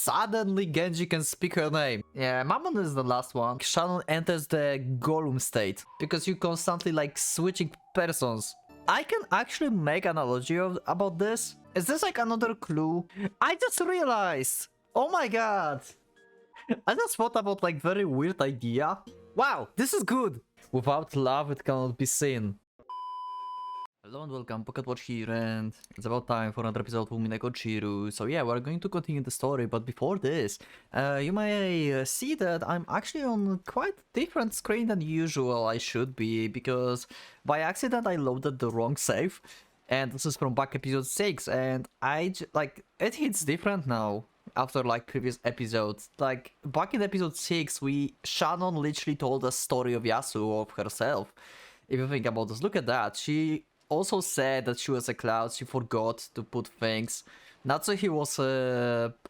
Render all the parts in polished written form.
Suddenly Genji can speak her name. Yeah, Mammon is the last one. Shannon enters the Gollum state because you constantly like switching persons. I can actually make an analogy about this. Is this like another clue? I just realized. Oh my god. I just thought about like very weird idea. Wow, this is good. Without love, it cannot be seen. Hello and welcome, PocketWatch here, and it's about time for another episode of Umineko Chiru. So yeah, we're going to continue the story, but before this, you may see that I'm actually on quite different screen than usual. I should be, because by accident I loaded the wrong save, and this is from back episode 6, and like, it hits different now after like previous episodes. Like, back in episode 6, Shannon literally told a story of Yasuo, of herself. If you think about this, look at that. She also said that she was a cloud, she forgot to put things. Natsuhi was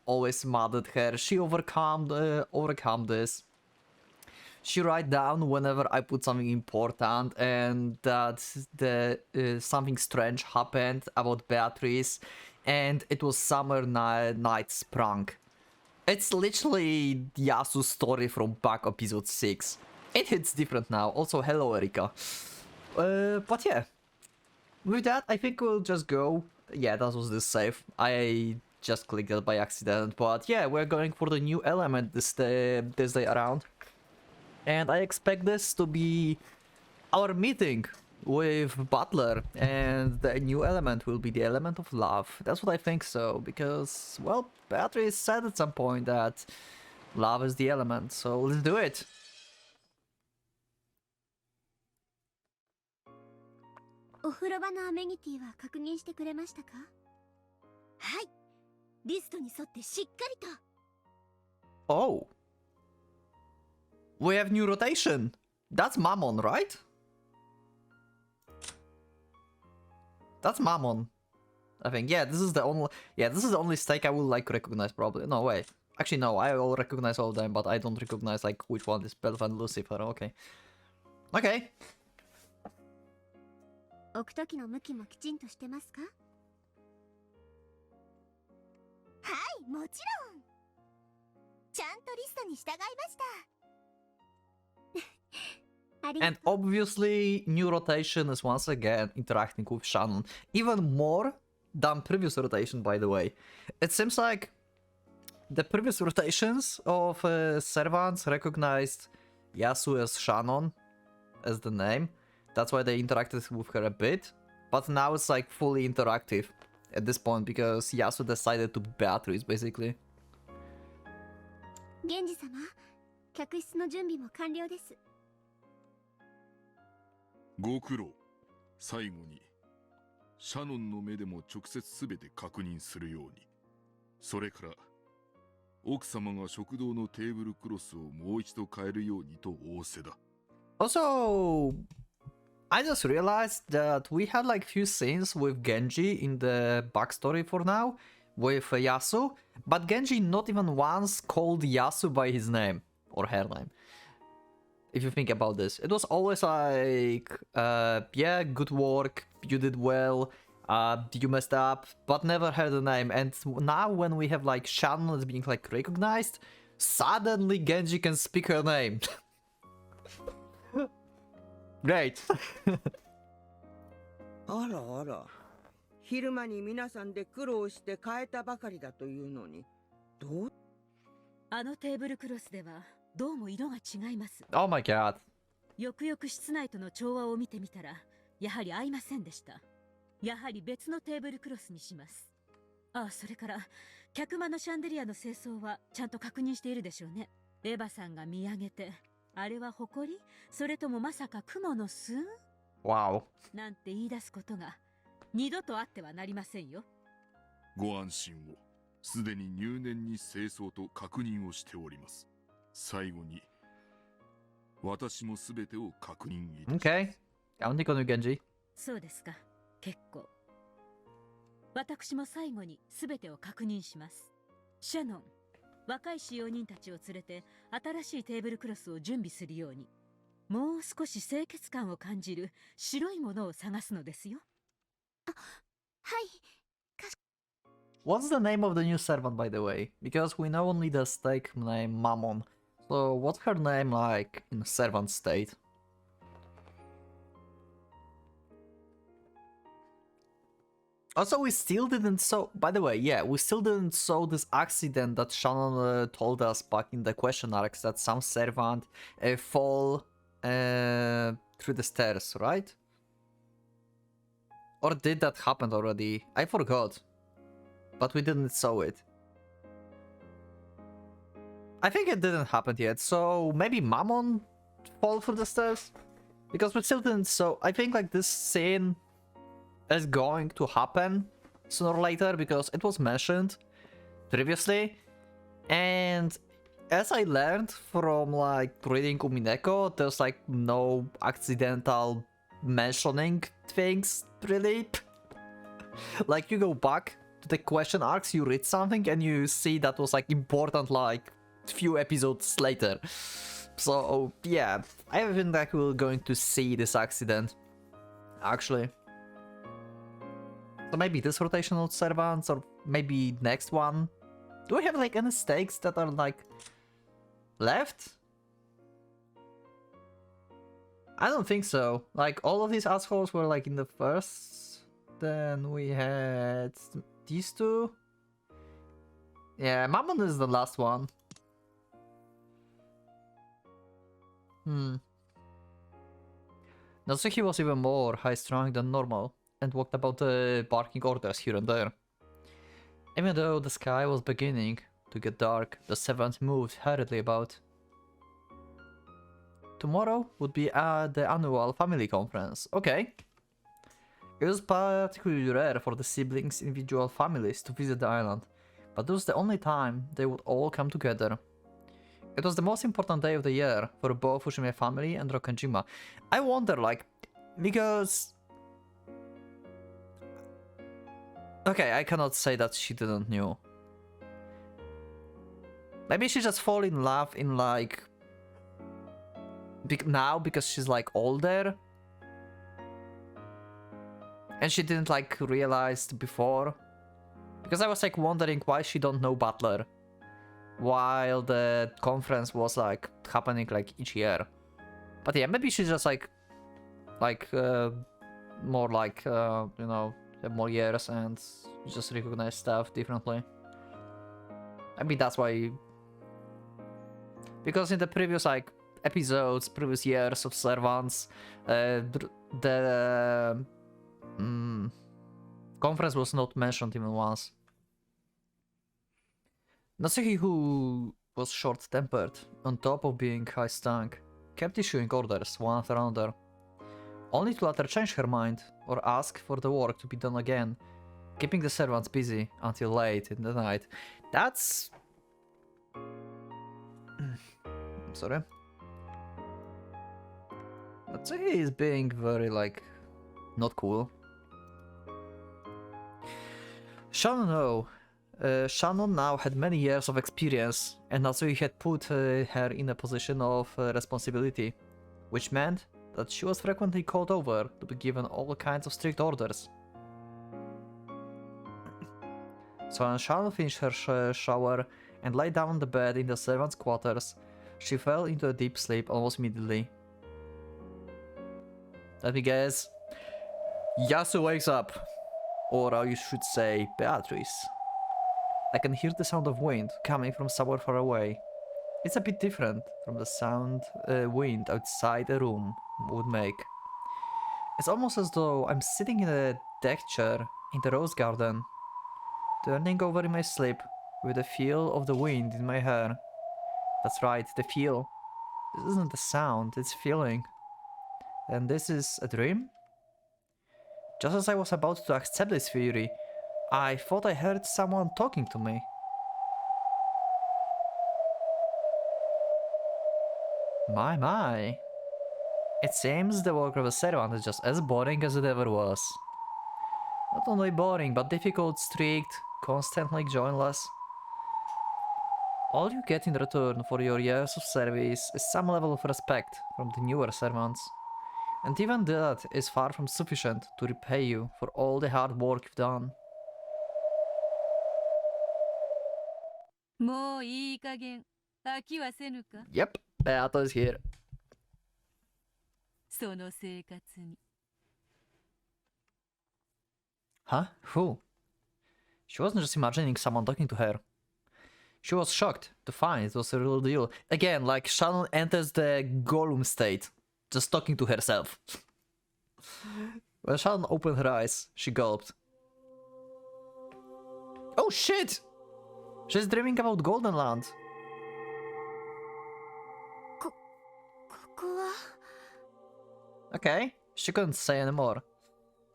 always mad at her. She overcome this. She write down whenever I put something important, and that something strange happened about Beatrice, and it was Summer Night's prank. It's literally Yasu's story from back episode 6. It hits different now. Also, hello Erika. But yeah. With that, I think we'll just go. Yeah, that was the save. I just clicked that by accident. But yeah, we're going for the new element this day around. And I expect this to be our meeting with Butler. And the new element will be the element of love. That's what I think so. Because, well, Beatrice said at some point that love is the element. So let's do it. お風呂場のアメニティは確認してくれましたか？はい。リストに沿ってしっかりと。Oh. We have new rotation. That's Mammon, right? That's Mammon. I think. Yeah, this is the only stake I would like recognize probably. No, wait. Actually, no, I will recognize all of them, but I don't recognize like which one is Belva and Lucifer. Okay. Okay. 置くときの向きもきちんとしてますか？はい、もちろん。ちゃんとリストに従いました。And obviously, new rotation is once again interacting with Shannon. Even more than previous rotation, by the way. It seems like the previous rotations of servants recognized Yasu as Shannon, as the name. That's why they interacted with her a bit. But now it's like fully interactive at this point because Yasu decided to be Beatrice, basically. 源氏様、客室の準備も完了です。ご苦労。最後にシャノンの目でも直接すべて確認するように。それから奥様が食堂のテーブルクロスをもう一度変えるようにと仰せだ。Also, I just realized that we had like few scenes with Genji in the backstory for now, with Yasu, but Genji not even once called Yasu by his name, or her name. If you think about this, it was always like, yeah, good work, you did well, you messed up, but never heard the name. And now when we have like Shannon as being like recognized, suddenly Genji can speak her name. Great. あらあら、昼間に皆さんで苦労して変えたばかりだというのに、どう？あのテーブルクロスではどうも色が違います。Oh my god. よくよく室内との調和を見てみたら、やはり合いませんでした。やはり別のテーブルクロスにします。ああ、それから客間のシャンデリアの清掃はちゃんと確認しているでしょうね。エヴァさんが見上げて。あれは埃？それともまさか雲の巣？ Wow. なんて言い出すことが二度とあってはなりませんよ。ご安心を。すでに入念に清掃と確認をしております。最後に私もすべてを確認いたします。Okay. Counting on you, Genji. そうですか。結構。私も最後にすべてを確認します。シャノン。若い使用人たちを連れて新しいテーブルクロスを準備するように、もう少し清潔感を感じる白いものを探すのですよ。あ、はい。What's the name of the new servant, by the way? Because we know only the stake name Mammon. So what's her name like in servant state? Also, we still didn't show, by the way, yeah, we still didn't show this accident that Shannon told us back in the question arcs that some servant fall through the stairs, right? Or did that happen already? I forgot. But we didn't show it. I think it didn't happen yet, so maybe Mammon fall through the stairs? Because we still didn't show, I think like this scene is going to happen sooner or later because it was mentioned previously, and as I learned from like reading Umineko, there's like no accidental mentioning things really. Like you go back to the question arcs, you read something and you see that was like important like few episodes later. So yeah, I think that we're going to see this accident actually. So maybe this rotational servants, or maybe next one. Do we have like any stakes that are like left? I don't think so. Like all of these assholes were like in the first. Then we had these two. Yeah, Mammon is the last one. Natsuki was even more high-strung than normal, and walked about barking orders here and there. Even though the sky was beginning to get dark, the servants moved hurriedly about. Tomorrow would be the annual family conference. Okay. It was particularly rare for the siblings' individual families to visit the island, but it was the only time they would all come together. It was the most important day of the year for both Fushime family and Rokkanjima. I wonder, like, because... Okay, I cannot say that she didn't know. Maybe she just fall in love in, like... now, because she's, like, older. And she didn't, like, realize before. Because I was, like, wondering why she don't know Butler. While the conference was like happening like each year. But yeah, maybe she's just like more like you know, have more years and just recognize stuff differently. Maybe that's why. Because in the previous like episodes, previous years of servants, the conference was not mentioned even once. Natsuki, who was short-tempered, on top of being high-strung, kept issuing orders one after another, only to later change her mind or ask for the work to be done again, keeping the servants busy until late in the night. That's... sorry. Natsuki is being very, like, not cool. Shannon now had many years of experience, and Natsuki had put her in a position of responsibility, which meant that she was frequently called over to be given all kinds of strict orders. So when Shannon finished her shower and lay down on the bed in the servants' quarters, she fell into a deep sleep almost immediately. Let me guess. Yasu wakes up. Or you should say, Beatrice. I can hear the sound of wind coming from somewhere far away. It's a bit different from the sound wind outside the room would make. It's almost as though I'm sitting in a deck chair in the rose garden, turning over in my sleep with the feel of the wind in my hair. That's right, the feel. This isn't the sound, it's feeling. And this is a dream? Just as I was about to accept this theory, I thought I heard someone talking to me. My. It seems the work of a servant is just as boring as it ever was. Not only boring, but difficult, strict, constantly joyless. All you get in return for your years of service is some level of respect from the newer servants. And even that is far from sufficient to repay you for all the hard work you've done. もういい加減飽きはせぬか。 Yep, Beato is here. その生活に。 Huh? Who? She wasn't just imagining someone talking to her. She was shocked to find it was a real deal. Again, like Shannon enters the Gollum state, just talking to herself. When Shannon opened her eyes, she gulped. Oh shit! She's dreaming about Golden Land. ここは Okay, she couldn't say anymore.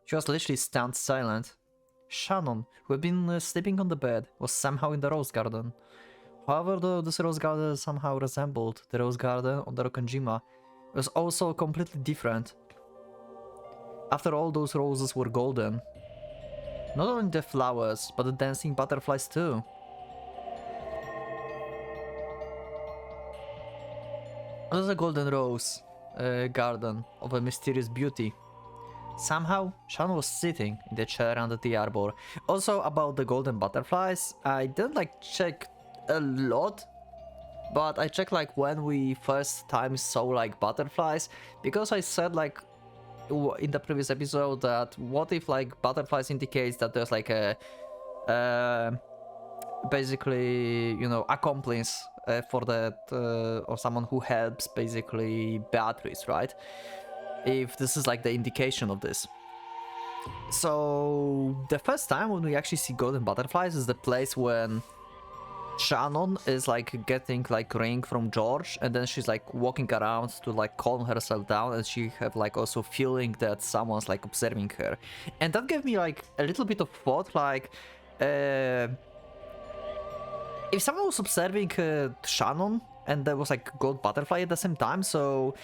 She was literally stunned silent. Shannon, who had been sleeping on the bed, was somehow in the rose garden. However, though this rose garden somehow resembled the rose garden on the Rokkenjima, it was also completely different. After all, those roses were golden. Not only the flowers, but the dancing butterflies too. It was a golden rose garden of a mysterious beauty. Somehow, Shannon was sitting in the chair under the arbor. Also, about the golden butterflies, I didn't like check a lot, but I checked like when we first time saw like butterflies, because I said like in the previous episode that what if like butterflies indicates that there's like a basically, you know, accomplice for that or someone who helps basically Beatrice, right? If this is like the indication of this. So the first time when we actually see golden butterflies is the place when Shannon is like getting like ring from George, and then she's like walking around to like calm herself down, and she have like also feeling that someone's like observing her, and that gave me like a little bit of thought, like if someone was observing Shannon and there was like gold butterfly at the same time, so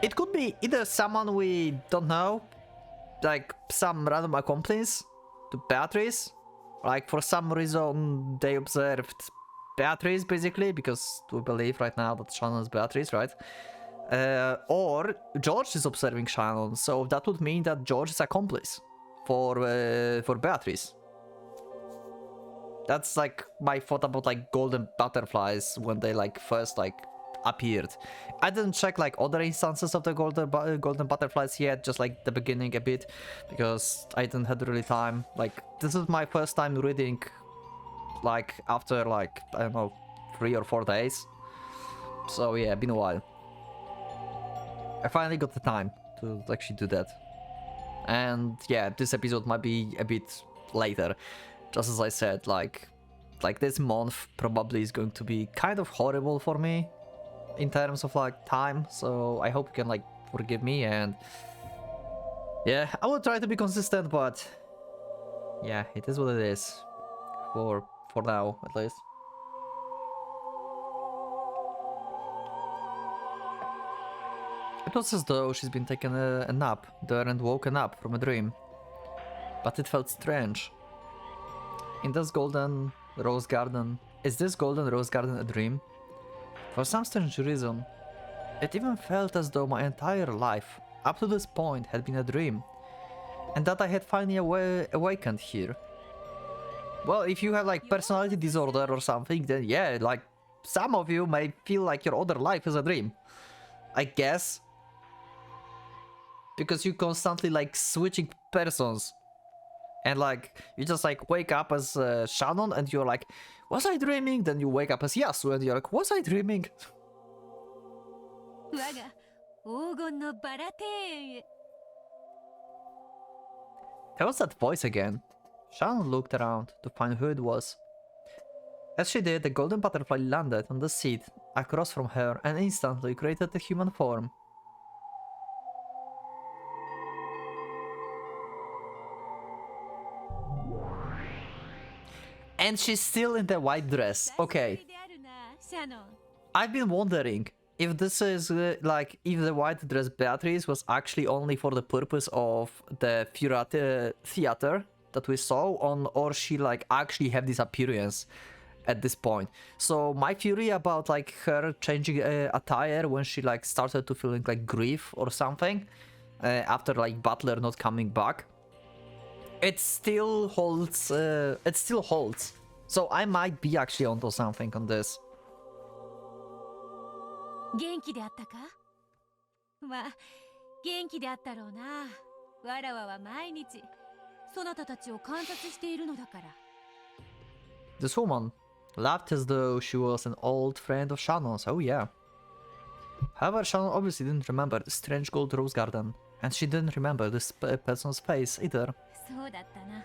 it could be either someone we don't know, like some random accomplice to Beatrice. Like, for some reason, they observed Beatrice, basically, because we believe right now that Shannon is Beatrice, right? Or George is observing Shannon, so that would mean that George is accomplice for Beatrice. That's, like, my thought about, like, golden butterflies when they, like, first, like, appeared. I didn't check like other instances of the golden butterflies yet, just like the beginning a bit, because I didn't have really time. Like, this is my first time reading, like after like, I don't know, 3 or 4 days. So yeah, been a while. I finally got the time to actually do that. And yeah, this episode might be a bit later. Just as I said, like this month probably is going to be kind of horrible for me in terms of like time, so I hope you can like forgive me, and yeah, I will try to be consistent, but yeah, it is what it is for now at least. It was as though she's been taking a nap there and woken up from a dream, but it felt strange. In this golden rose garden, is this golden rose garden a dream? For some strange reason, it even felt as though my entire life, up to this point, had been a dream, and that I had finally awakened here. Well, if you have like personality disorder or something, then yeah, like some of you may feel like your other life is a dream, I guess, because you constantly like switching persons, and like you just like wake up as Shannon and you're like, was I dreaming? Then you wake up as Yasu and you're like, was I dreaming? There was that voice again. Shannon looked around to find who it was. As she did, the golden butterfly landed on the seat across from her and instantly created a human form. And she's still in the white dress. Okay. I've been wondering if this is like, if the white dress Beatrice was actually only for the purpose of the theater that we saw on, or she like actually have this appearance at this point. So my theory about like her changing attire when she like started to feeling like grief or something after like Butler not coming back, it still holds. So I might be actually onto something on this. 元気であったか？まあ、元気であったろうな。わらわは毎日そなたたちを観察しているのだから。 This woman laughed as though she was an old friend of Shannon's. Oh yeah. However, Shannon obviously didn't remember the strange gold rose garden, and she didn't remember this person's face either. そうだったな。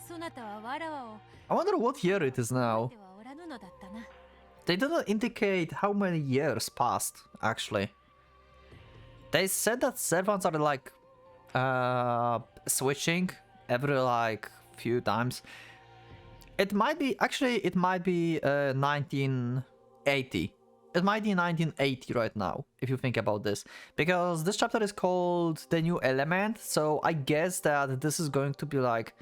そなたはわらわを I wonder what year it is now. ではおらぬのだったな。 They didn't indicate how many years passed, actually. They said that servants are like switching every like few times. It might be 1980. It might be 1980 right now, if you think about this. Because this chapter is called The New Element, so I guess that this is going to be like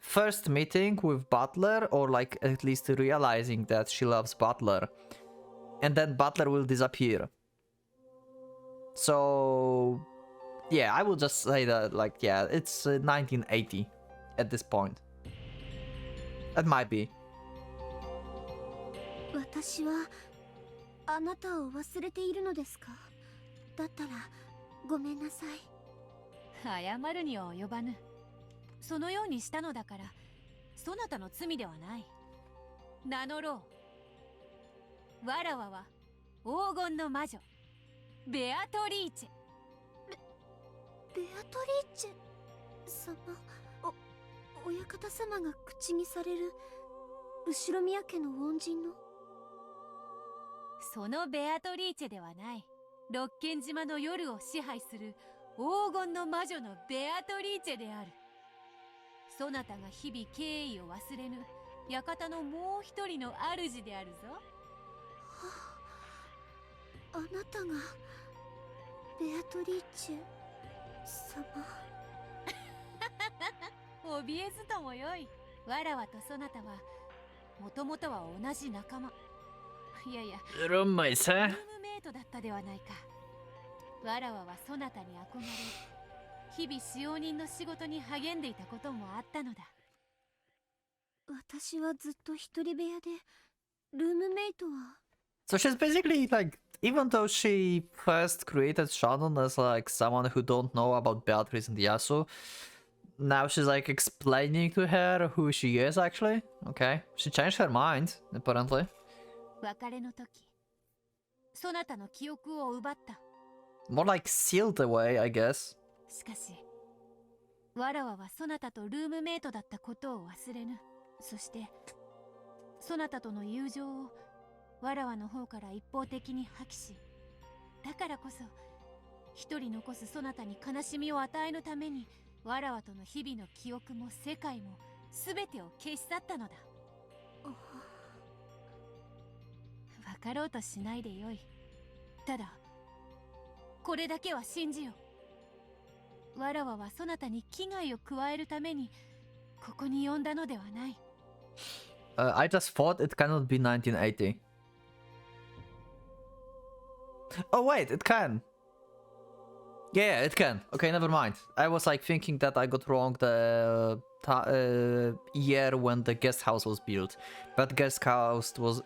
first meeting with Butler, or like at least realizing that she loves Butler. And then Butler will disappear. So yeah, I will just say that like, yeah, it's 1980 at this point. It might be. 私はあなたを忘れているのですか？だったらごめんなさい。謝るには及ばぬ。そのようにしたのだから、そなたの罪ではない。名乗ろう。わらわは黄金の魔女、ベアトリーチェ。ベアトリーチェ様、親方様が口にされる後ろ宮家の恩人の。そのベアトリーチェではない。六軒島の夜を支配する黄金の魔女のベアトリーチェである。そなたが日々敬意を忘れぬ館のもう一人の主であるぞ。あなたがベアトリーチェ様。怯えずともよい。わらわとそなたはもともとは同じ仲間。いやいや、ルームメイトルームメイトだったではないか。わらわはそなたに憧れ、日々使用人の仕事に励んでいたこともあったのだ。私はずっと一人部屋で、ルームメイトは。So she's basically like, even though she first created Shannon as like someone who don't know about Beatrice and Yasu, now she's like explaining to her who she is actually. Okay, she changed her mind apparently. 別れの時、そなたの記憶を奪った。More like sealed away, I guess. しかし、わらわはそなたとルームメイトだったことを忘れぬ。そして、そなたとの友情をわらわの方から一方的に破棄し、だからこそ一人残すそなたに悲しみを与えぬために、わらわとの日々の記憶も世界も全てを消し去ったのだ。分かろうとしないでよい。ただこれだけは信じよ。わらわはそなたに危害を加えるためにここに呼んだのではない。I just thought it cannot be 1980. Oh wait, it can. Yeah, it can. Okay, never mind. I was like thinking that I got wrong the year when the guest house was built, but guest house was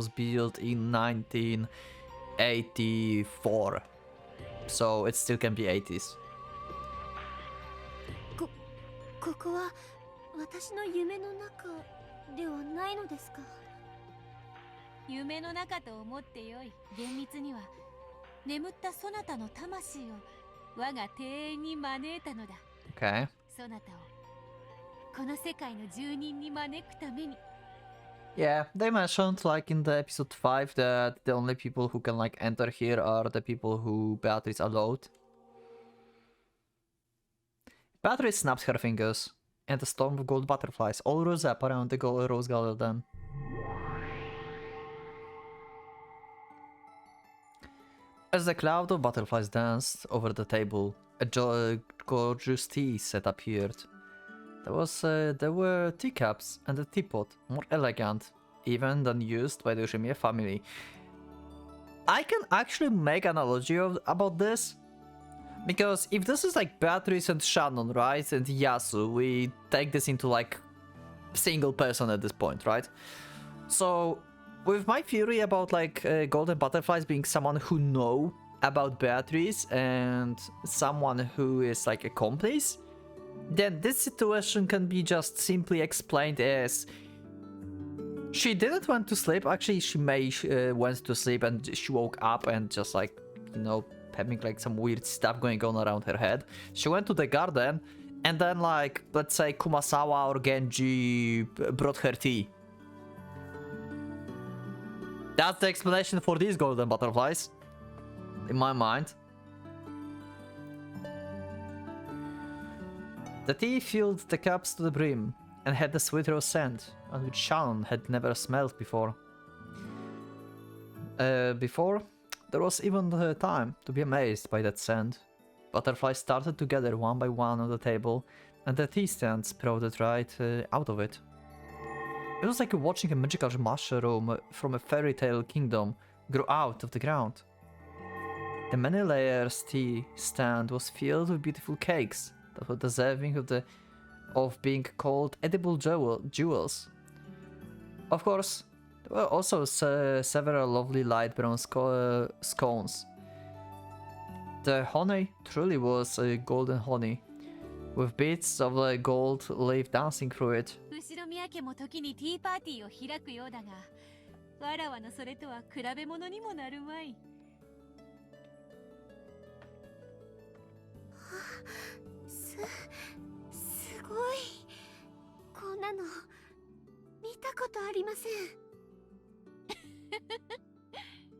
built in 1984, so it still can be 80s. ここは私の夢の中ではないのですか？夢の中と思ってよい。厳密には眠ったそなたの魂を我が庭園に招いたのだ。 Okay. そなたをこの世界の住人に招くために。 Yeah, they mentioned like in the episode 5 that the only people who can like enter here are the people who Beatrice allowed. Beatrice snaps her fingers, and a storm of gold butterflies all rose up around the rose garden. As the cloud of butterflies danced over the table, a gorgeous tea set appeared. There were teacups and a teapot, more elegant even than used by the Ushimiya family. I can actually make an analogy about this, because if this is like Beatrice and Shannon, right, and Yasu, we take this into like single person at this point, right? So with my theory about like golden butterflies being someone who know about Beatrice and someone who is like accomplice, then this situation can be just simply explained as she didn't want to sleep. Actually, she may went to sleep and she woke up and just like, you know, having like some weird stuff going on around her head. She went to the garden and then like, let's say Kumasawa or Genji brought her tea. That's the explanation for these golden butterflies, in my mind. The tea filled the cups to the brim and had the sweet rose scent, on which Shannon had never smelled before. There was even the time to be amazed by that scent. Butterflies started to gather one by one on the table, and the tea stand sprouted right out of it. It was like watching a magical mushroom from a fairy tale kingdom grow out of the ground. The many layers tea stand was filled with beautiful cakes that were deserving of being called edible jewels. Of course, there were also several lovely light brown scones. The honey truly was golden honey, with bits of gold leaf dancing through it. 後ろ宮家も時にティーパーティーを開くようだが、わらわのそれとは比べ物にもなるまい。すごい。こんなの見たことありません。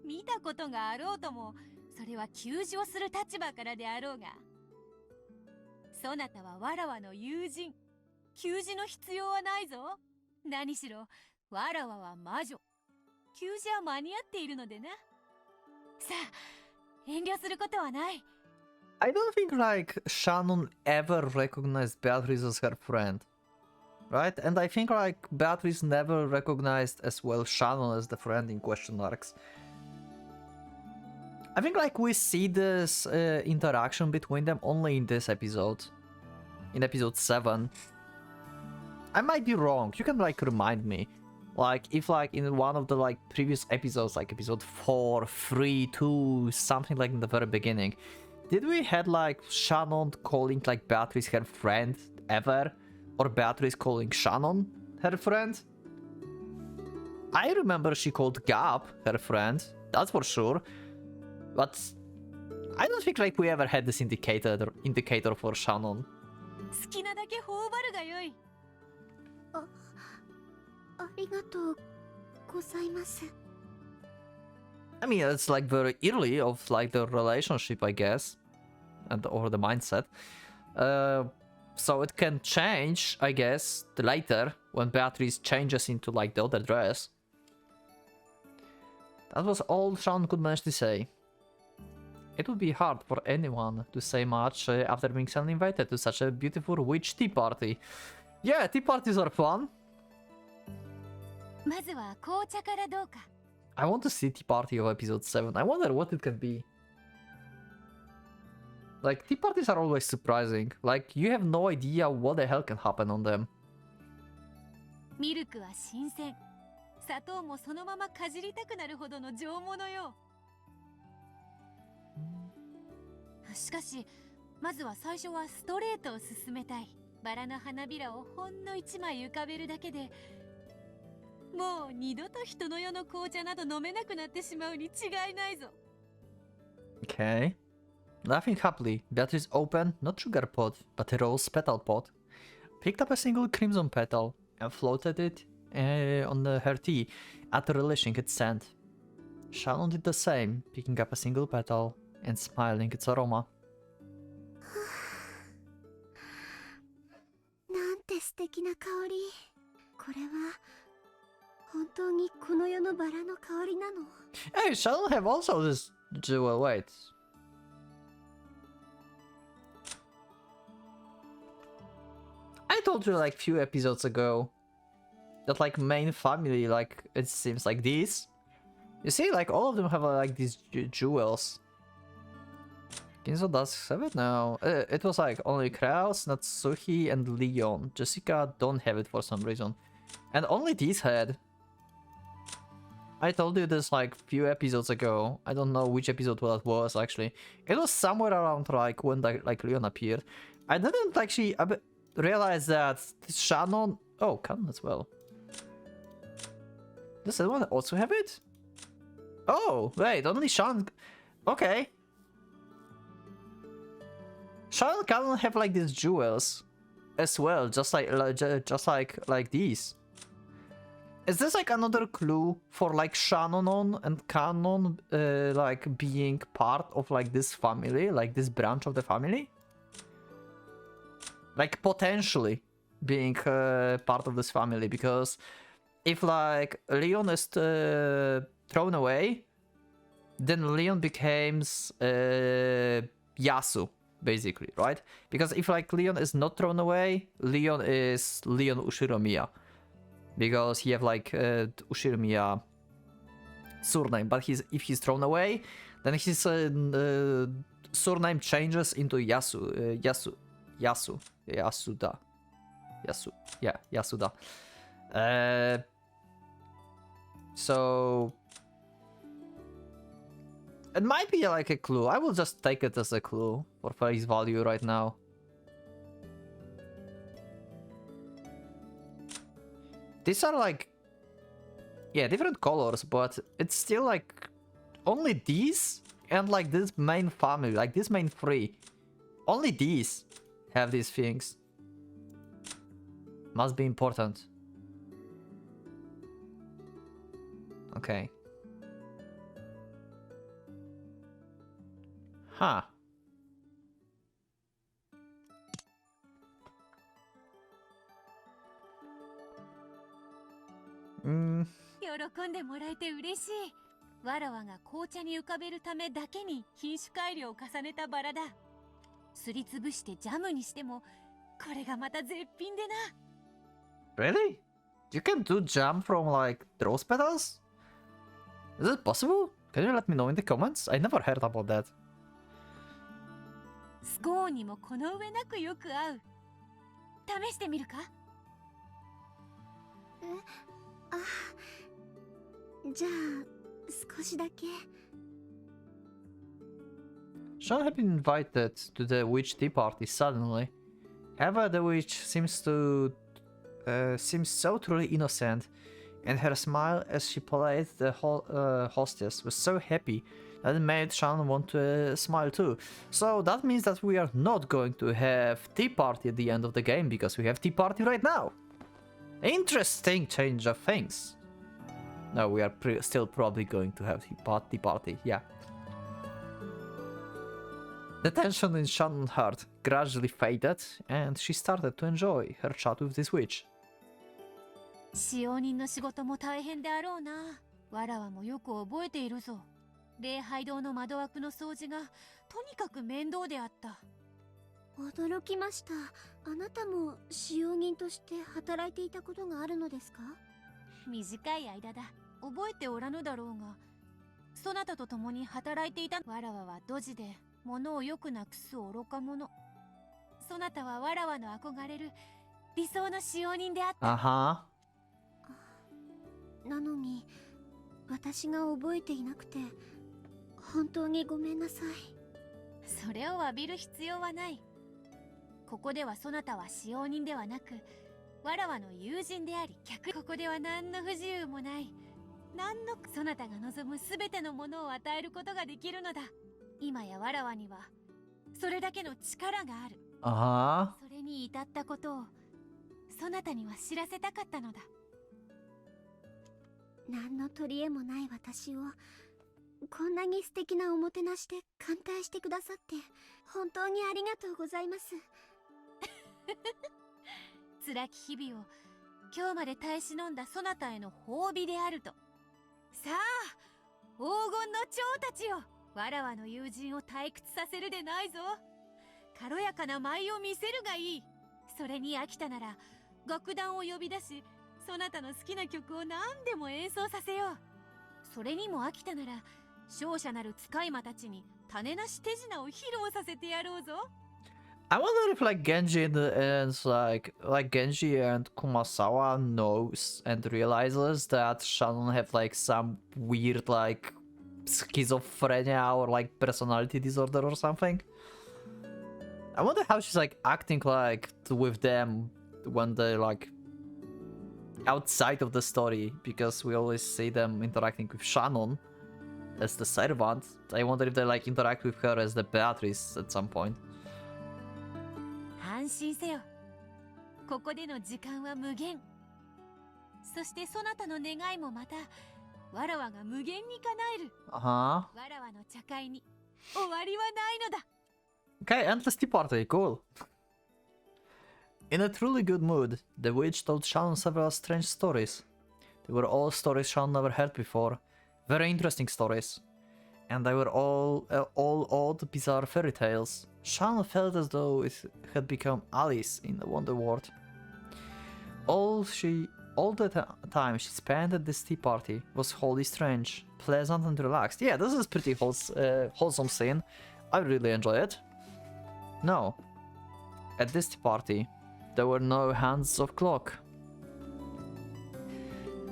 見たことがあろうとも、それは給仕をする立場からであろうが。そなたはわらわの友人。給仕の必要はないぞ。何しろわらわは魔女。給仕は間に合っているのでな。さあ、遠慮することはない。I don't think like Shannon ever recognized Beatrice as her friend, right? And I think like Beatrice never recognized as well Shannon as the friend in question marks. I think like we see this interaction between them only in this episode, in episode 7. I might be wrong. You can like remind me, like if like in one of the like previous episodes, like episode 4, 3, 2, something like in the very beginning, did we had like Shannon calling like Beatrice her friend ever, or Beatrice calling Shannon her friend? I remember she called Gab her friend, that's for sure, but I don't think like we ever had this indicator for Shannon. 好きなだけ頬張るがよい。ありがとうございます。I mean, it's like very early of like the relationship, I guess, or the mindset. So it can change, I guess, later when Beatrice changes into like the other dress. That was all Shannon could manage to say. It would be hard for anyone to say much after being suddenly invited to such a beautiful witch tea party. Yeah, tea parties are fun. まずは紅茶からどうか。I want to see tea party of episode 7. I wonder what it can be. Like, tea parties are always surprising. Like, you have no idea what the hell can happen on them. ミルクは新鮮。砂糖もそのままかじりたくなるほどの上物よ。しかし、まずは最初はストレートを進めたい。バラの花びらをほんの一枚浮かべるだけで、もう二度と人の世の紅茶など飲めなくなってしまうに違いないぞ。Okay. Laughing happily, Beatrice opened not sugar pot, but a rose petal pot, picked up a single crimson petal, and floated it on her tea, after relishing its scent. Shannon did the same, picking up a single petal and smiling its aroma. なんて素敵な香り。これは本当にこの世のバラの香りなの？ Hey, Shannon have also this jewel, wait. I told you like few episodes ago that like main family, like it seems like these. You see, like all of them have like these jewels. Ginzo does have it now. It was like only Kraus, Natsuhi, and Leon. Jessica don't have it for some reason. And only these had. I told you this like few episodes ago. I don't know which episode that was actually. It was somewhere around like when like Leon appeared. I didn't actually realize that Shannon... Oh, Canon as well. Does anyone also have it? Oh, wait, only Shannon... Okay. Shannon and Canon have like these jewels as well, just like these. Is this like another clue for like Shannon and Canon like being part of like this family, like this branch of the family? Like potentially being part of this family, because if like Leon is thrown away, then Leon becomes Yasu, basically, right? Because if like Leon is not thrown away, Leon is Leon Ushiromiya. Because he have like Ushiromiya surname, but if he's thrown away, then his surname changes into Yasuda. So it might be like a clue. I will just take it as a clue for face value right now. These are like, yeah, different colors, but it's still like only these and like this main family, like this main three. Only these have these things. Must be important. Okay. Huh. Mm. 喜んでもらえて嬉しい。わらわが紅茶に浮かべるためだけに品種改良を重ねたバラだ。すりつぶしてジャムにしても、これがまた絶品でな。Really? You can do jam from like rose petals? Is it possible? Can you let me know in the comments? I never heard about that. スコーンにもこの上なくよく合う。試してみるか？あ、じゃあ少しだけ。Sean had been invited to the witch tea party suddenly. However, the witch seems so truly innocent, and her smile as she played the hostess was so happy that it made Sean want to smile too. So that means that we are not going to have tea party at the end of the game, because we have tea party right now. Interesting change of things. No, we are still probably going to have tea party, yeah. The tension in Shannon's heart gradually faded, and she started to enjoy her chat with this witch. 使用人の仕事も大変であろうな。わらわもよく覚えているぞ。礼拝堂の窓枠の掃除がとにかく面倒であった。驚きました。あなたも使用人として働いていたことがあるのですか？短い間だ。覚えておらぬだろうが、そなたと共に働いていた。わらわはドジで物をよくなくす愚か者。そなたはわらわの憧れる理想の使用人であった。なのに私が覚えていなくて本当にごめんなさい。それを詫びる必要はない。ここではそなたは使用人ではなく、わらわの友人であり客。ここでは何の不自由もない。そなたが望むすべてのものを与えることができるのだ。今やわらわにはそれだけの力がある。それに至ったことをそなたには知らせたかったのだ。何の取り柄もない私をこんなに素敵なおもてなしで歓待してくださって本当にありがとうございます。辛き日々を今日まで耐え忍んだそなたへの褒美であると。さあ黄金の蝶たちよ、わらわの友人を退屈させるでないぞ。軽やかな舞を見せるがいい。それに飽きたなら楽団を呼び出し、そなたの好きな曲を何でも演奏させよう。それにも飽きたなら勝者なる使い魔たちに種なし手品を披露させてやろうぞ。 I wonder if like Genji and like Genji and Kumasawa knows and realizes that Shannon have like some weird like schizophrenia or like personality disorder or something. I wonder how she's like acting like with them when they're like outside of the story, because we always see them interacting with Shannon as the servant. I wonder if they like interact with her as the Beatrice at some point. 安心せよ。ここでの時間は無限。そしてそなたの願いもまたわらわが無限に叶える。Uh-huh. わらわの茶会に終わりはないのだ。 Okay, endless tea party, cool. In a truly good mood, the witch told Shannon several strange stories. They were all stories Shannon never heard before. Very interesting stories. And they were all odd, bizarre fairy tales. Shannon felt as though it had become Alice in the Wonder World. All the time she spent at this tea party was wholly strange, pleasant and relaxed. Yeah, this is pretty wholesome scene. I really enjoy it. No. At this tea party, there were no hands of clock.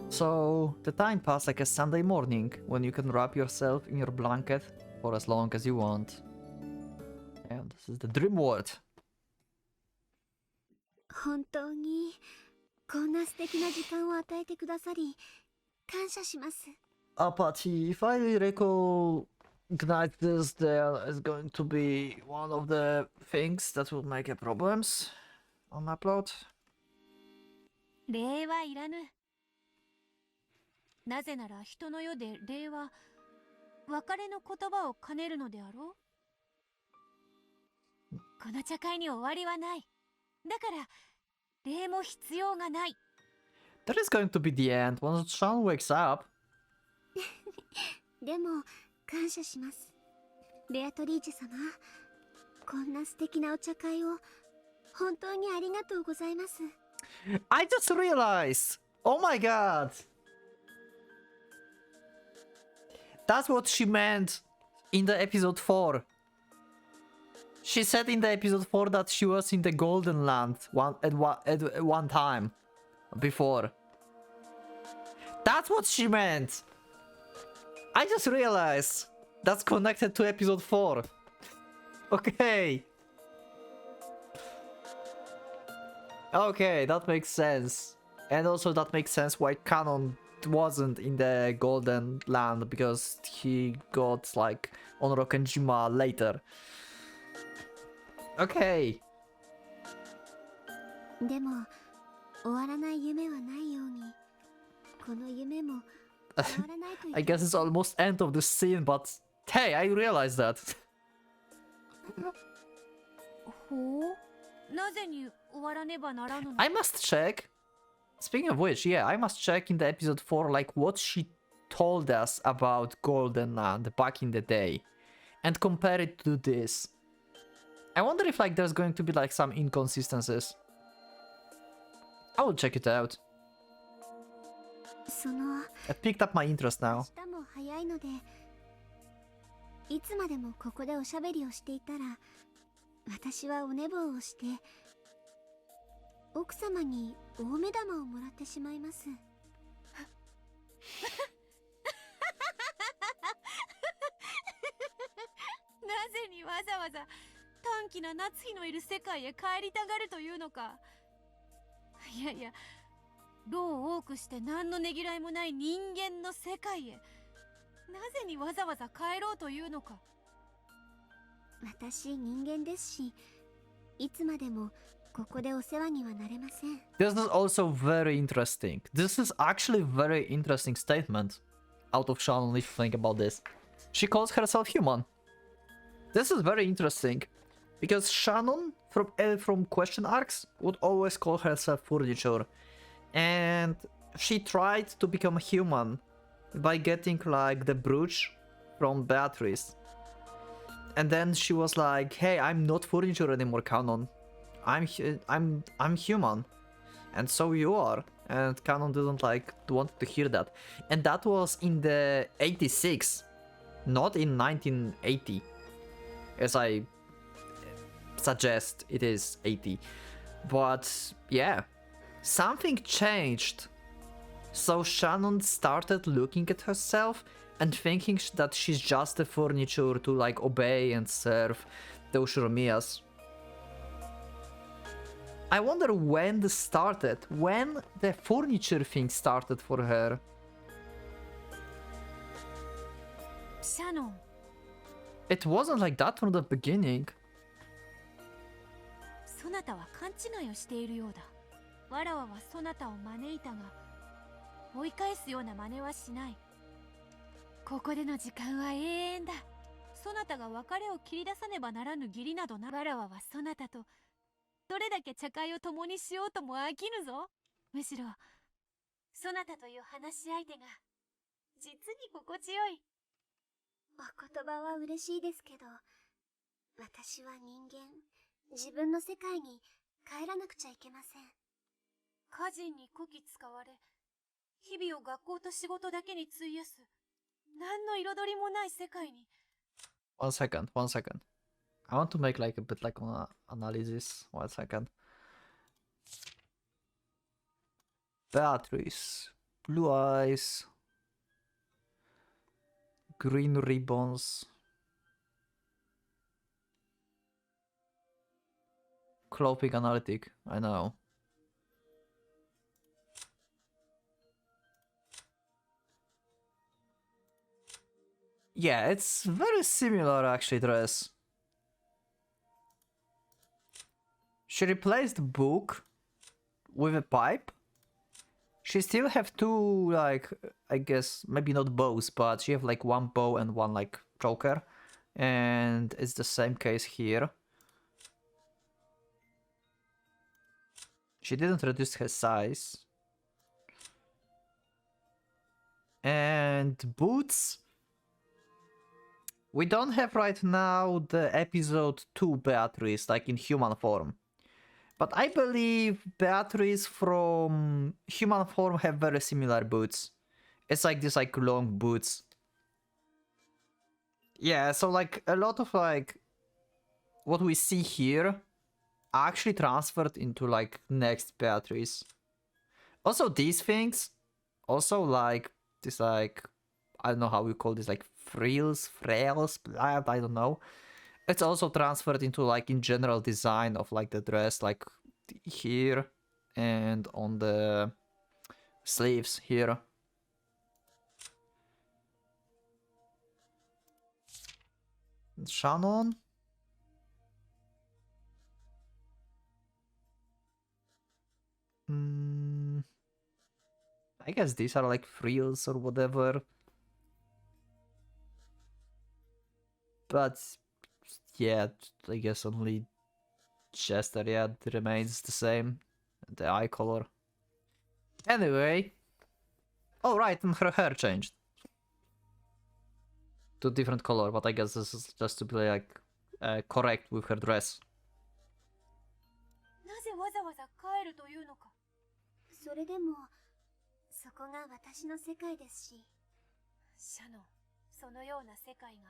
So the time passed like a Sunday morning when you can wrap yourself in your blanket for as long as you want. And this is the dream world. 本当にこんな素敵な時間を与えてくださり感謝します。 Apache, if I recognize this, there is going to be one of the things that will make a problems on upload. 礼はいらぬ。なぜなら人の世で礼は別れの言葉を兼ねるのであろう。この茶会に終わりはない。だから礼も必要がない。 That is going to be the end once Sean wakes up. でも感謝します。ベアトリーチェ様、こんな素敵なお茶会を本当にありがとうございます。 I just realized! Oh my god! That's what she meant in the episode 4. She said in the episode 4 that she was in the Golden Land at one time before. That's what she meant! I just realized that's connected to episode 4. Okay. Okay, that makes sense. And also that makes sense why Canon wasn't in the Golden Land, because he got like on Rokkenjima later. Okay. でも終わらない夢はないように、この夢も終わらないという。 I guess it's almost end of the scene, but hey, I realized that. ほう。なぜに終わらねばならぬの。 I must check. Speaking of which, yeah, I must check in the episode 4 like what she told us about Golden Land back in the day and compare it to this. I wonder if like there's going to be like some inconsistencies. I will check it out. その I picked up my interest now. 明日も早いので、いつまでもここでおしゃべりをしていたら、私はお寝坊をして奥様に大目玉をもらってしまいます。なぜにわざわざ短気な夏日のいる世界へ帰りたがるというのか。いやいや、労を多くして何のねぎらいもない人間の世界へなぜにわざわざ帰ろうというのか。私人間ですし、いつまでもここでお世話にはなれません。 This is also very interesting. This is actually a very interesting statement out of Shannon if you think about this. She calls herself human. This is very interesting because Shannon from question arcs would always call herself furniture, and she tried to become human by getting like the brooch from Beatrice. And then she was like, "Hey, I'm not furniture anymore, Canon. I'm human, and so you are." And Canon didn't like want to hear that, and that was in the 86. Not in 1980, as I suggest it is 80. But yeah, something changed. So Shannon started looking at herself and thinking that she's just a furniture to like obey and serve the Ushiromiyas. I wonder when this started, when the furniture thing started for her. シャノン、 It wasn't like that from the beginning. そなたは勘違いをしているようだ。わらわはそなたを招いたが、追い返すような真似はしない。ここでの時間は永遠だ。そなたが別れを切り出さねばならぬ義理などな。わらわはそなたとどれだけ茶会を共にしようとも飽きぬぞ。むしろそなたという話し相手が実に心地よい。お言葉は嬉しいですけど、私は人間、自分の世界に帰らなくちゃいけません。家人にこき使われ、日々を学校と仕事だけに費やす、何の彩りもない世界に。One second. I want to make like a bit like an analysis. 1 second. Beatrice, blue eyes, green ribbons, clothing analytic. I know. Yeah, it's very similar actually, dress. She replaced the book with a pipe. She still have two, like, I guess, maybe not bows, but she have like one bow and one like choker. And it's the same case here. She didn't reduce her size. And boots. We don't have right now the episode 2 Beatrice, like in human form. But I believe Beatrice from human form have very similar boots. It's like this like long boots. Yeah, so like a lot of like what we see here actually transferred into like next Beatrice. Also these things, also like this like, I don't know how we call this, like frails, I don't know. It's also transferred into like in general design of like the dress, like here and on the sleeves here. Shannon. I guess these are like frills or whatever. But yeah, I guess only Chester, yeah, remains the same. The eye color. Anyway. Oh, right, and her hair changed. To different color, but I guess this is just to be like correct with her dress. なぜわざわざ帰るというのか。それでも、そこが私の世界ですし。シャノン、そのような世界が。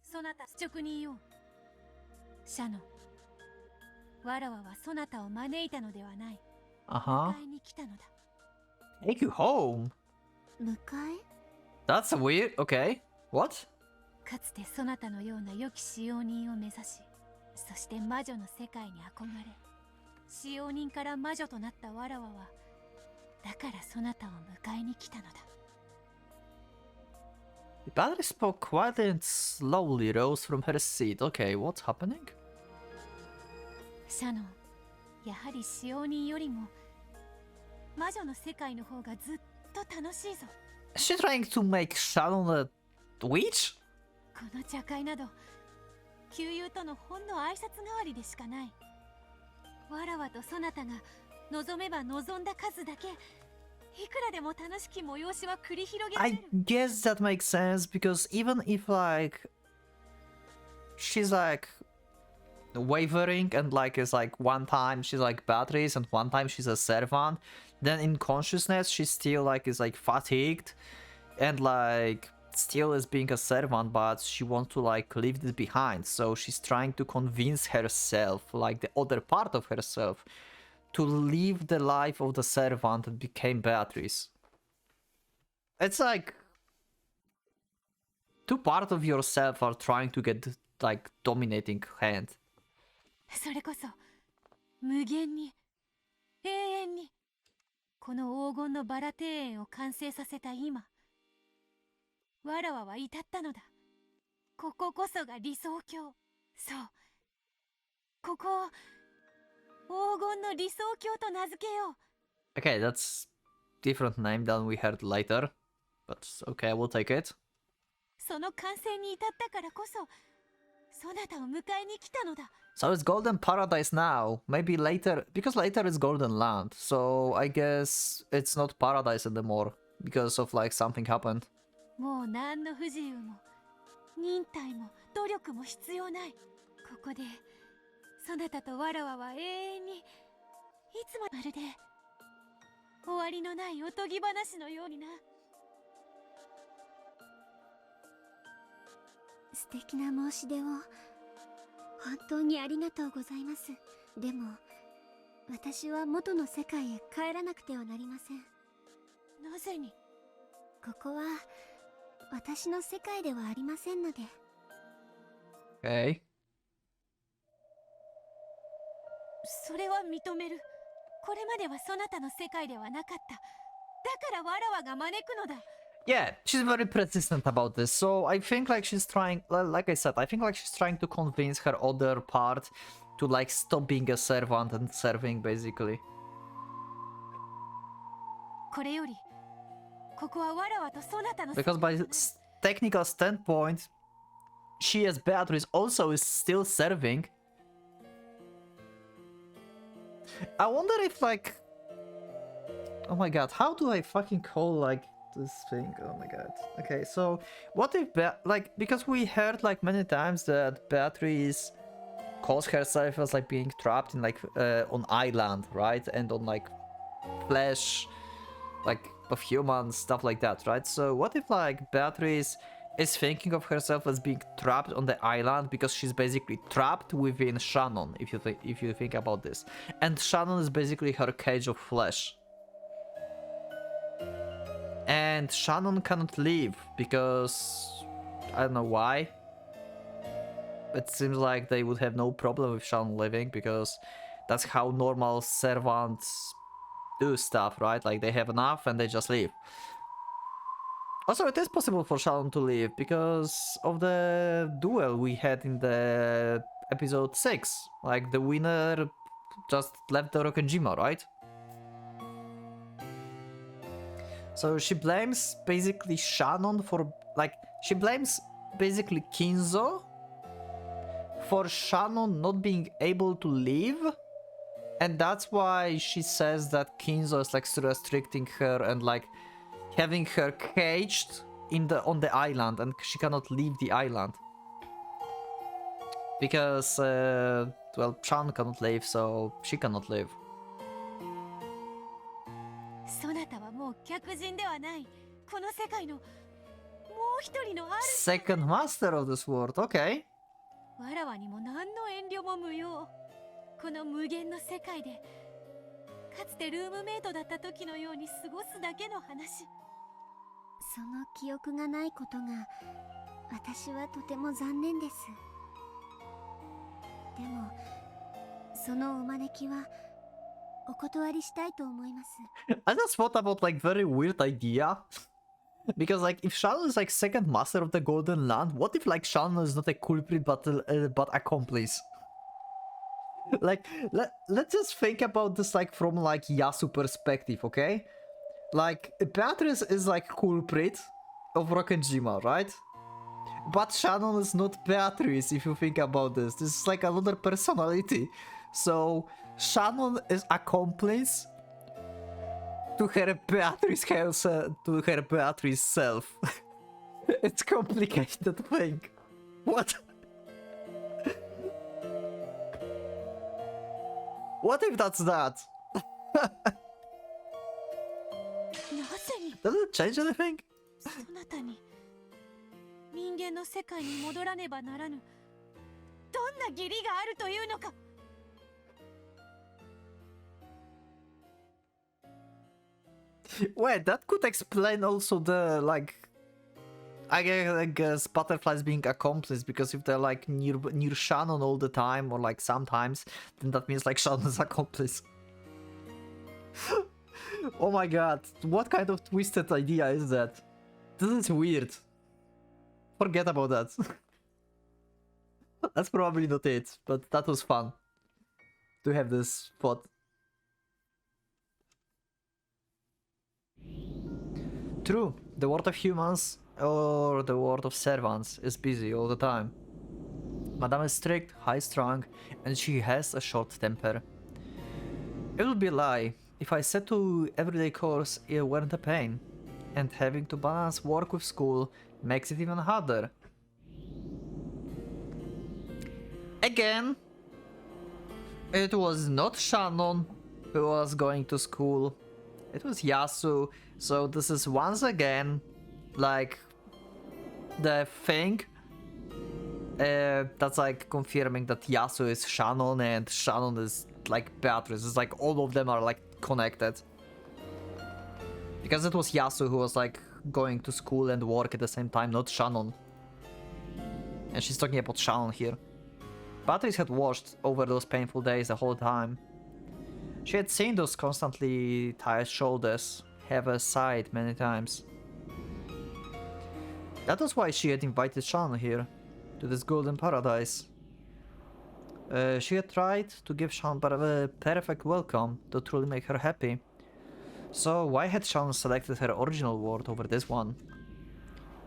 そなた、直に言おう。シャノン、わらわはそなたを招いたのではない。迎えに来たのだ。Take you home? 迎え？ That's weird. Okay. What? かつてそなたのような良き使用人を目指し、そして魔女の世界に憧れ、使用人から魔女となったわらわは、だからそなたを迎えに来たのだ。The battery spoke quietly and slowly rose from her seat. Okay, what's happening? シャノン、やはり使用人よりも魔女の世界の方がずっと楽しいぞ。Is she trying to make Shannon a witch? この茶会など、旧友とのほんの挨拶代わりでしかない。わらわとそなたが望めば望んだ数だけ、いくらでも楽しき催しは繰り広げられ I る。 guess that makes sense because even if like she's like wavering and like it's like one time she's like Beatrice and one time she's a servant, then in consciousness she's still like is like fatigued and like still as being a servant, but she wants to like leave it behind. So she's trying to convince herself, like the other part of herself, to live the life of the servant that became Beatrice. It's like two parts of yourself are trying to get like dominating hand. それこそ無限に永遠にこの黄金のバラ庭園を完成させた今、わらわは至ったのだ。こここそが理想郷。そう、ここを黄金の理想郷と名付けよう。 Okay, that's different name than we heard later, but okay, we'll take it. その完成に至ったからこそそなたを迎えに来たのだ。 So it's Golden Paradise now. Maybe later, because later it's Golden Land. So I guess it's not Paradise anymore because of like something happened. もう何の不自由も忍耐も努力も必要ない。ここでそなたとわらわは永遠にいつもまるで終わりのないおとぎ話のようにな。素敵な申し出を本当にありがとうございます。でも私は元の世界へ帰らなくてはなりません。なぜに？ここは私の世界ではありませんので。 Okay. それは認める。これまではそなたの世界ではなかった。だからわらわが招くのだ。 Yeah, she's very persistent about this. So I think like she's trying, like I said, I think like she's trying to convince her other part to like stop being a servant and serving basically. これよりここはわらわとそなたの Because by technical standpoint, she as Beatrice also is still serving. I wonder if like, oh my god, how do I fucking call like this thing? Oh my god. Okay, so what if like, because we heard like many times that Beatrice calls herself as like being trapped in like on island, right? And on like flesh, like of humans, stuff like that, right? So what if like Beatrice is thinking of herself as being trapped on the island because she's basically trapped within Shannon, if you think about this, and Shannon is basically her cage of flesh, and Shannon cannot leave because I don't know why. It seems like they would have no problem with Shannon leaving because that's how normal servants do stuff, right? Like they have enough and they just leave. Also, it is possible for Shannon to leave because of the duel we had in the episode 6. Like the winner just left the Rokkenjima, right? So she blames basically Shannon for like she blames basically Kinzo for Shannon not being able to leave, and that's why she says that Kinzo is like restricting her and like having her caged on the island, and she cannot leave the island because well, Shannon cannot leave, so she cannot leave. そなたはもう客人ではない。この世界のもう一人の主。 Second master of this world, okay. わらわにも何の遠慮も無用。この無限の世界でかつてルームメイトだった時のように過ごすだけの話。その記憶がないことが私はとても残念です。でもそのお招きはお断りしたいと思います。 I just thought about like very weird idea. Because like if Shannon is like second master of the Golden Land, what if like Shannon is not a culprit but accomplice? Like let's just think about this like from like Yasu perspective, okay? Like Beatrice is like culprit of Rokkenjima, right? But Shannon is not Beatrice if you think about this. This is like another personality. So Shannon is accomplice to her Beatrice to her Beatrice self. It's complicated thing. What? What if that's that? なぜに Does it change anything? そなたに人間の世界に戻らねばならぬ。どんな義理があるというのか。Wait, that could explain also the, like, I guess butterflies being accomplices, because if they're like near Shannon all the time, or like sometimes, then that means like Shannon's accomplice. Oh my god, what kind of twisted idea is that? This is weird. Forget about that. That's probably not it, but that was fun to have this thought. True, the world of humans or the world of servants is busy all the time. Madame is strict, high-strung, and she has a short temper. It would be a lie if I said to everyday chores it weren't a pain, and having to balance work with school makes it even harder. Again, it was not Shannon who was going to school, it was Yasu, so this is once again like the thing that's like confirming that Yasu is Shannon and Shannon is like Beatrice. It's like all of them are like connected, because it was Yasu who was like going to school and work at the same time, not Shannon. And she's talking about Shannon here. Beatrice had watched over those painful days the whole time. She had seen those constantly tired shoulders have a side many times. That was why she had invited Shannon here, to this golden paradise. She had tried to give Shannon a perfect welcome to truly make her happy. So why had Shannon selected her original world over this one?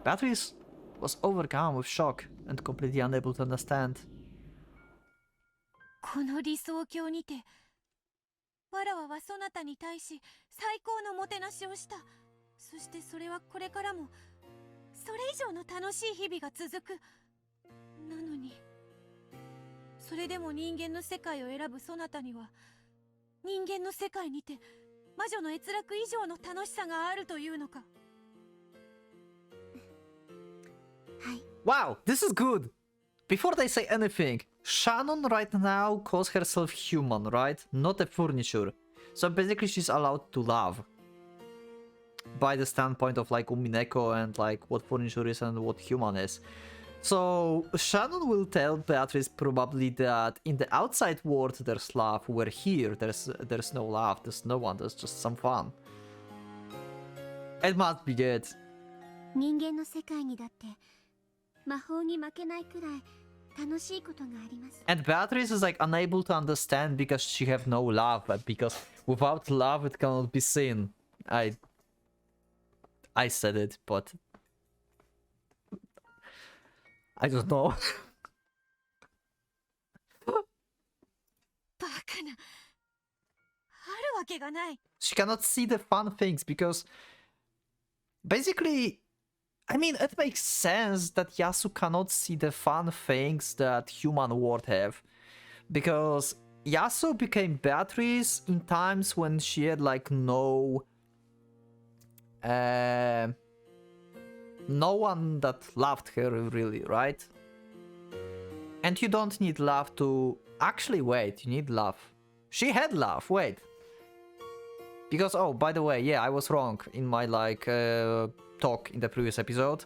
Beatrice was overcome with shock and completely unable to understand. この理想郷にて、わらわはそなたに対し最高のもてなしをした。そしてそれはこれからもそれ以上の楽しい日々が続く。なのに、それでも人間の世界を選ぶそなたには、人間の世界にて魔女の閲楽以上の楽しさがあるというのか。はい。 Wow, this is good! Before they say anything, Shannon right now calls herself human, right? Not a furniture. So basically she's allowed to love. By the standpoint of like Umineko and like what furniture is and what human is. So Shannon will tell Beatrice probably that in the outside world there's love, where here there's no love, there's no one, there's just some fun. It must be good. 人間の世界にだって魔法に負けないくらい楽しいことがあります。 And Beatrice is like unable to understand because she have no love, because without love it cannot be seen. I said it, but I don't know. バカな。あるわけがない。 She cannot see the fun things because basically, I mean, it makes sense that Yasu cannot see the fun things that human world have, because Yasu became Beatrice in times when she had like no one that loved her really, right? And you don't need love to actually wait, you need love. She had love, wait. Because, oh, by the way, yeah, I was wrong in my like talk in the previous episode.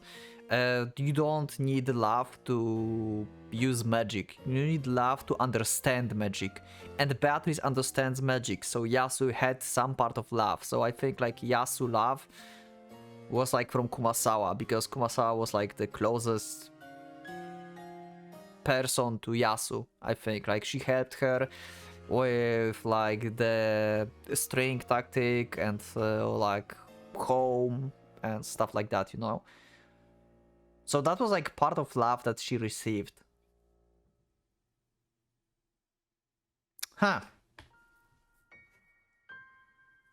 You don't need love to use magic. You need love to understand magic. And Beatrice understands magic, so Yasu had some part of love. So I think like Yasu love was like from Kumasawa, because Kumasawa was like the closest person to Yasu, I think. Like she helped her with like the string tactic and like home and stuff like that, you know. So that was like part of love that she received. Huh.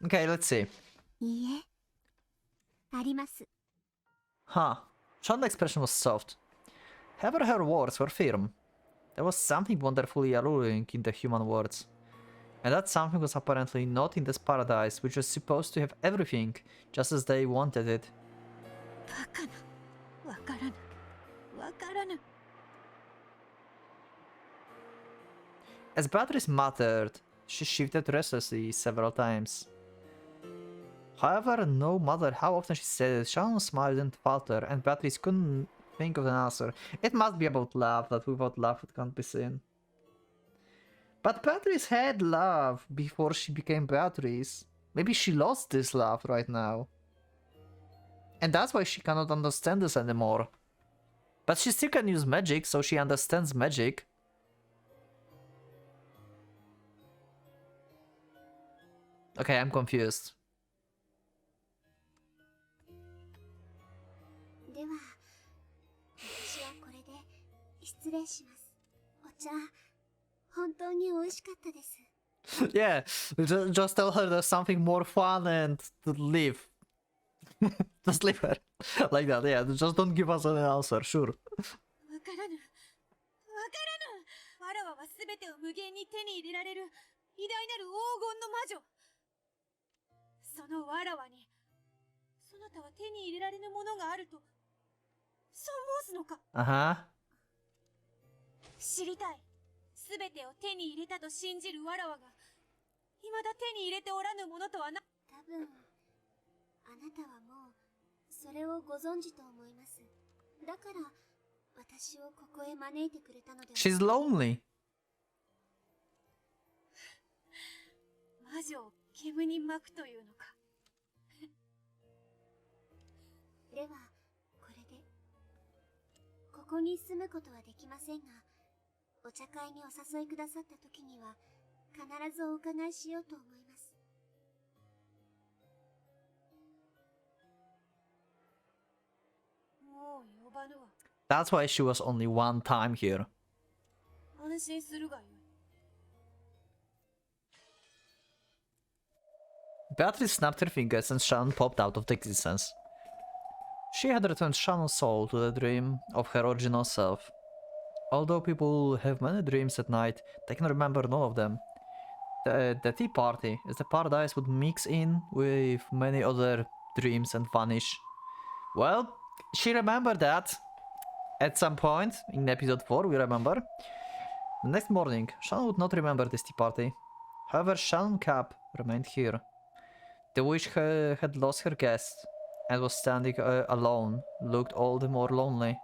Okay, let's see. いいえ、あります。 Huh. Shannon's expression was soft. However, her words were firm. There was something wonderfully alluring in the human words. And that something was apparently not in this paradise, which was supposed to have everything, just as they wanted it. バカな。わからぬ。わからぬ。 As Beatrice muttered, she shifted restlessly several times. However, no matter how often she said it, Shannon smiled and faltered, and Beatrice couldn't think of an answer. It must be about love, that without love it can't be seen. But Beatrice had love before she became Beatrice. Maybe she lost this love right now. And that's why she cannot understand this anymore. But she still can use magic, so she understands magic. Okay, I'm confused. では、私はこれで失礼します。お茶、本当に美味しかったです。Yeah, just tell her there's something more fun and to leave. Just leave her. Like that, yeah. Just don't give us an answer, sure. わからぬ。わからぬ。わらわはすべてを無限に手に入れられる偉大なる黄金の魔女。そのわらわに、そなたは手に入れられぬものがあると、そう申すのか。Uh-huh. 知りたい。すべてを手に入れたと信じるわらわが、未だ手に入れておらぬものとはな。多分、あなたはもう、それをご存知と思います。だから、私をここへ招いてくれたのでは。 She's lonely. 魔女を煙に巻くというのか。では、これで。ここに住むことはできませんが、お茶会にお誘いくださった時には、必ずお伺いしようと思います。もう呼ばぬわ。 That's why she was only one time here. 安心するがよい。 Beatrice snapped her fingers and Shannon popped out of existence. She had returned Shannon's soul to the dream of her original self. Although people have many dreams at night, they can remember none of them. The tea party is the paradise would mix in with many other dreams and vanish. Well, she remembered that at some point in episode 4, we remember. The next morning, Shannon would not remember this tea party. However, Shannon Cap remained here. The witch had lost her guest and was standing alone, looked all the more lonely.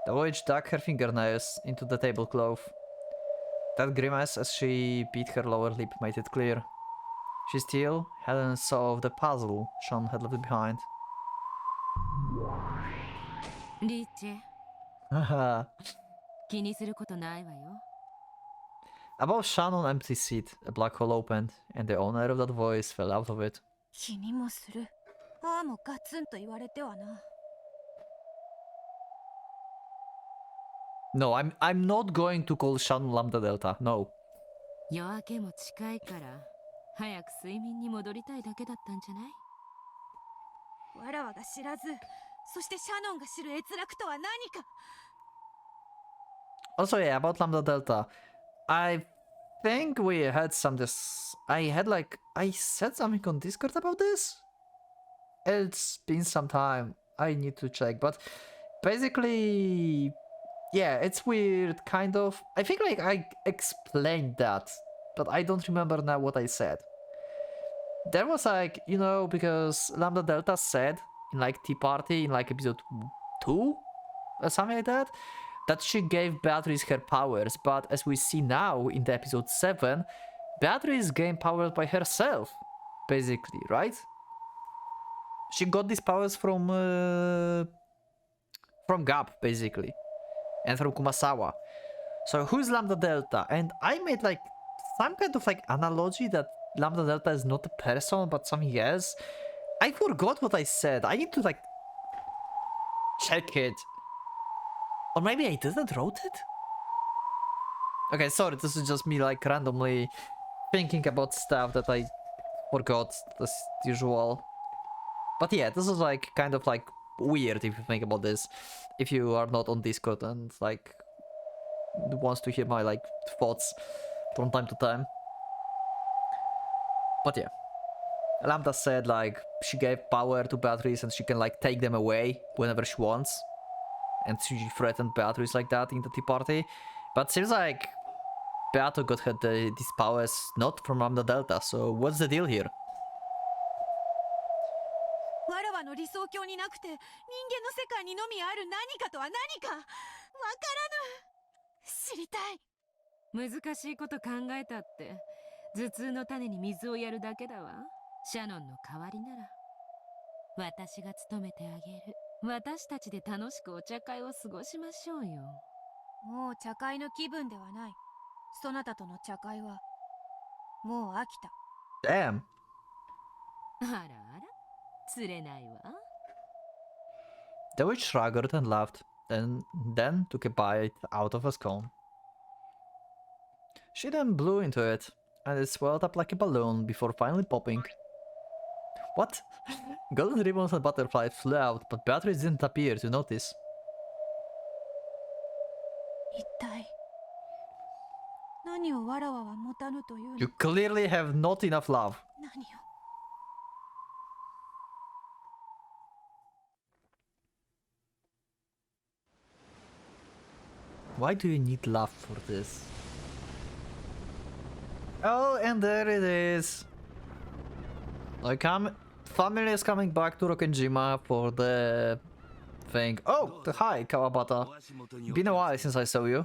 The witch dug her fingernails into the tablecloth. That grimace as she bit her lower lip made it clear. She still hadn't solved the puzzle Sean had left behind. リーチェ、 Haha. 気にすることないわよ。 Above Shannon's empty seat, a black hole opened, and the owner of that voice fell out of it. 気にもする。ああもガツンと言われてはな。 No, I'm not going to call Shannon Lambda Delta. No. 夜明けも近いから早く睡眠に戻りたいだけだったんじゃない？わらわが知らず、そしてシャノンが知る閲楽とは何か。 Also, yeah, about Lambda Delta. I think we had some I said something on Discord about this? It's been some time. I need to check, but basically, yeah, it's weird, kind of. I think like I explained that, but I don't remember now what I said. There was like, you know, because Lambda Delta said in like Tea Party in like episode 2 or something like that she gave Beatrice her powers, but as we see now in the episode 7, Beatrice gained powers by herself, basically, right? She got these powers from Gap, basically, and from Kumasawa. So who's Lambda Delta? And I made like some kind of like analogy that Lambda Delta is not a person but something else. I forgot what I said. I need to like check it. Or maybe I didn't wrote it? Okay, sorry, this is just me like randomly thinking about stuff that I forgot as usual. But yeah, this is like kind of like weird if you think about this. If you are not on Discord and like wants to hear my like thoughts from time to time. But yeah. Lambda said like she gave power to Beatrice and she can like take them away whenever she wants. And she threatened Beatrice like that in the tea party. But seems like Beato got her these powers not from Lambda Delta, so what's the deal here? わらわの理想郷になくて人間の世界にのみある何かとは何かわからぬ。知りたい。難しいこと考えたって頭痛の種に水をやるだけだわ。シャノンの代わりなら私が務めてあげる。私たちで楽しくお茶会を過ごしましょうよ。もう茶会の気分ではない。そなたとの茶会はもう飽きた。 Damn. あらあら、釣れないわ。 The witch shrugged and laughed, then took a bite out of a scone. She then blew into it, and it swelled up like a balloon before finally popping. What? Golden ribbons and butterflies flew out, but Beatrice didn't appear to notice. 一体何をわらわは持たぬというの。 You clearly have not enough love. 何を。 Why do you need love for this? Oh, and there it is. Like, family is coming back to Rokkenjima for the thing. Oh, hi, Kawabata. Been a while since I saw you.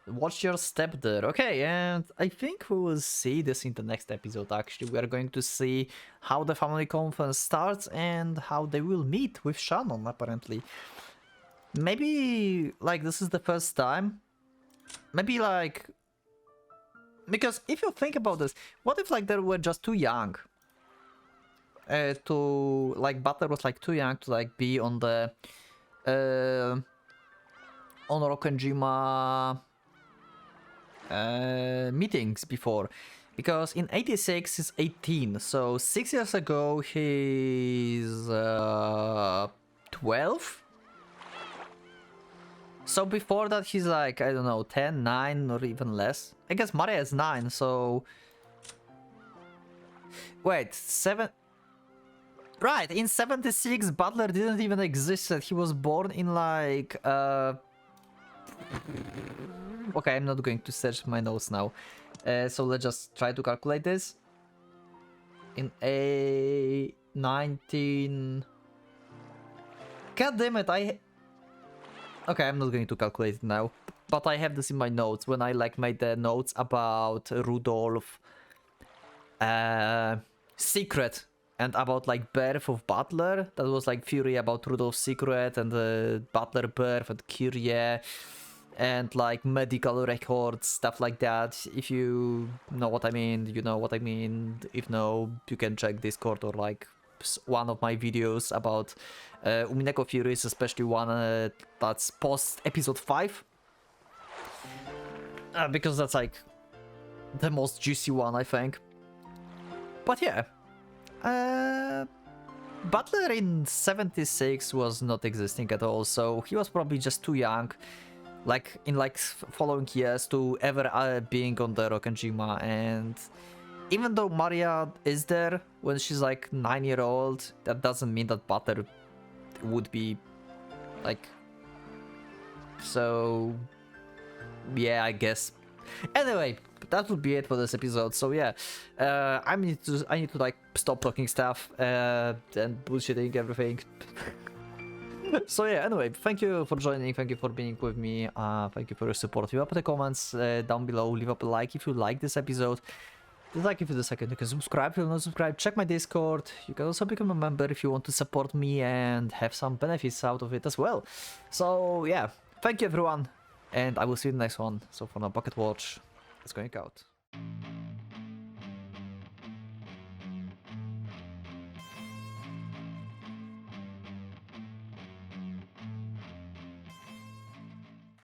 Watch your step there. Okay, and I think we will see this in the next episode, actually. We are going to see how the family conference starts and how they will meet with Shannon, apparently. Maybe, like, this is the first time? Maybe, like... Because if you think about this, what if, like, they were just too young? Like, Butler was, like, too young to, like, be on the... on Rokkenjima... meetings before. Because in 86 he's 18, so 6 years ago he's... 12? So before that he's like, I don't know, 10, 9 or even less. I guess Maria is 9, so... Wait, 7... Right, in 76 Butler didn't even exist. He was born in like... Okay, I'm not going to search my notes now. So let's just try to calculate this. In a 19... God damn it, Okay, I'm not going to calculate it now, but I have this in my notes when I like made the notes about Rudolph secret and about like birth of Butler. That was like theory about Rudolph's secret and the Butler birth and Kyrie and like medical records, stuff like that. If you know what I mean, you know what I mean. If no, you can check Discord or like one of my videos about Umineko theories, especially one that's post episode 5. Because that's like the most juicy one, I think. But yeah. Butler in 76 was not existing at all, so he was probably just too young, like in like following years, to ever being on the Rokkenjima. And even though Maria is there when she's like 9-year-old, that doesn't mean that Butler would be like... So yeah, I guess. Anyway, that would be it for this episode. So yeah, I need to like stop talking stuff and bullshitting everything. So yeah, anyway, thank you for joining, thank you for being with me, thank you for your support. Leave up the comments down below, leave up a like if you like this episode. Like if you dislike, you can subscribe if you're not subscribed, check my Discord. You can also become a member if you want to support me and have some benefits out of it as well. So yeah, thank you everyone, and I will see you in the next one. So for now, Pocket Watch is going out.